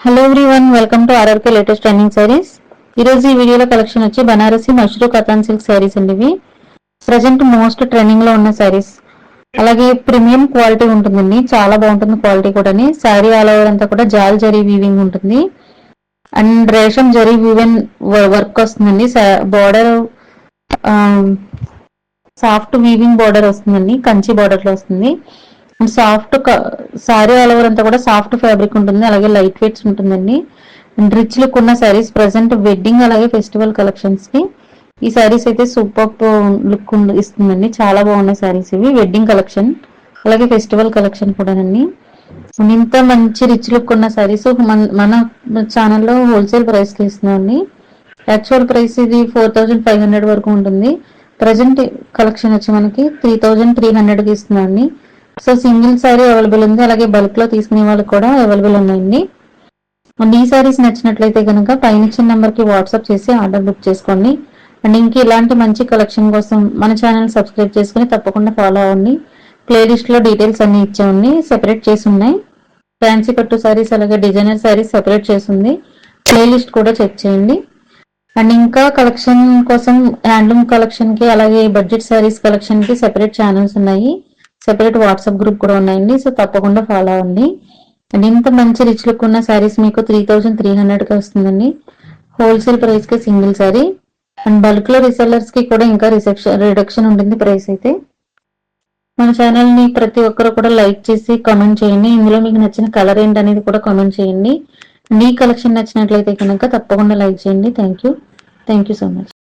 Hello everyone, welcome to RRK latest trending saris. ఈ రోజు ఈ వీడియోలో కలెక్షన్ వచ్చి బనారసి మష్రూ కథాన్ సిల్క్ సారీస్ అండి. ఇవి ప్రజెంట్ మోస్ట్ ట్రెండింగ్ లో ఉన్న సారీస్. అలాగే ప్రీమియం క్వాలిటీ ఉంటుందండి, చాలా బాగుంటుంది క్వాలిటీ కూడా. సారీ ఆల్ ఓవర్ అంతా కూడా జాల్ జరీ వీవింగ్ ఉంటుంది అండ్ రేషం జరీ వీవెన్ వర్క్ వస్తుందండి. బార్డర్ సాఫ్ట్ వీవింగ్ బార్డర్ వస్తుందండి, కంచి బార్డర్ లో వస్తుంది. సాఫ్ట్ సారీ ఆల్ ఓవర్ అంతా కూడా సాఫ్ట్ ఫ్యాబ్రిక్ ఉంటుంది, అలాగే లైట్ వెయిట్స్ ఉంటుందండి. అండ్ రిచ్ లుక్ ఉన్న సారీస్ ప్రెసెంట్ వెడ్డింగ్ అలాగే ఫెస్టివల్ కలెక్షన్స్ కి ఈ సారీస్ అయితే సూపర్ లుక్ ఇస్తుందండి. చాలా బాగున్నాయి సారీస్ ఇవి, వెడ్డింగ్ కలెక్షన్ అలాగే ఫెస్టివల్ కలెక్షన్ కూడానండి. ఇంత మంచి రిచ్ లుక్ ఉన్న సారీస్ మన ఛానల్లో హోల్సేల్ ప్రైస్ కి ఇస్తున్నామండి. యాక్చువల్ ప్రైస్ ఇది 4500 వరకు ఉంటుంది. ప్రజెంట్ కలెక్షన్ వచ్చి మనకి 3300 కి ఇస్తున్నాండి. సో సింగిల్ సారీ అవైలబుల్ ఉంది, అలాగే బల్క్ లో తీసుకునే వాళ్ళకి కూడా అవైలబుల్ ఉన్నాయండి. అండ్ ఈ సారీస్ నచ్చినట్లయితే కనుక పైన ఇచ్చిన నెంబర్ కి వాట్సాప్ చేసి ఆర్డర్ బుక్ చేసుకోండి. అండ్ ఇంక ఇలాంటి మంచి కలెక్షన్ కోసం మన ఛానల్ సబ్స్క్రైబ్ చేసుకుని తప్పకుండా ఫాలో అవ్వండి. ప్లేలిస్ట్ లో డీటెయిల్స్ అన్ని ఇచ్చామండి, సెపరేట్ చేసి ఉన్నాయి. ఫ్యాన్సీ పట్టు సారీస్ అలాగే డిజైనర్ సారీస్ సెపరేట్ చేసి ఉంది, ప్లేలిస్ట్ కూడా చెక్ చేయండి. అండ్ ఇంకా కలెక్షన్ కోసం హ్యాండ్లూమ్ కలెక్షన్ కి అలాగే బడ్జెట్ సారీస్ కలెక్షన్ కి సెపరేట్ ఛానల్స్ ఉన్నాయి, సెపరేట్ వాట్సాప్ గ్రూప్ కూడా ఉన్నాయండి. సో తప్పకుండా ఫాలో అవ్వండి. అండ్ ఇంత మంచి రిచ్ లుక్ ఉన్న సారీస్ మీకు 3300 కి వస్తుందండి, హోల్సేల్ ప్రైస్ కి సింగిల్ సారీ. అండ్ బల్క్ లో రీసెల్లర్స్ కి కూడా ఇంకా రిడక్షన్ ఉంటుంది ప్రైస్ అయితే. మన ఛానల్ ని ప్రతి ఒక్కరు కూడా లైక్ చేసి కామెంట్ చేయండి. ఇందులో మీకు నచ్చిన కలర్ ఏంటి అనేది కూడా కామెంట్ చేయండి. మీ కలెక్షన్ నచ్చినట్లయితే కనుక తప్పకుండా లైక్ చేయండి. Thank you so much.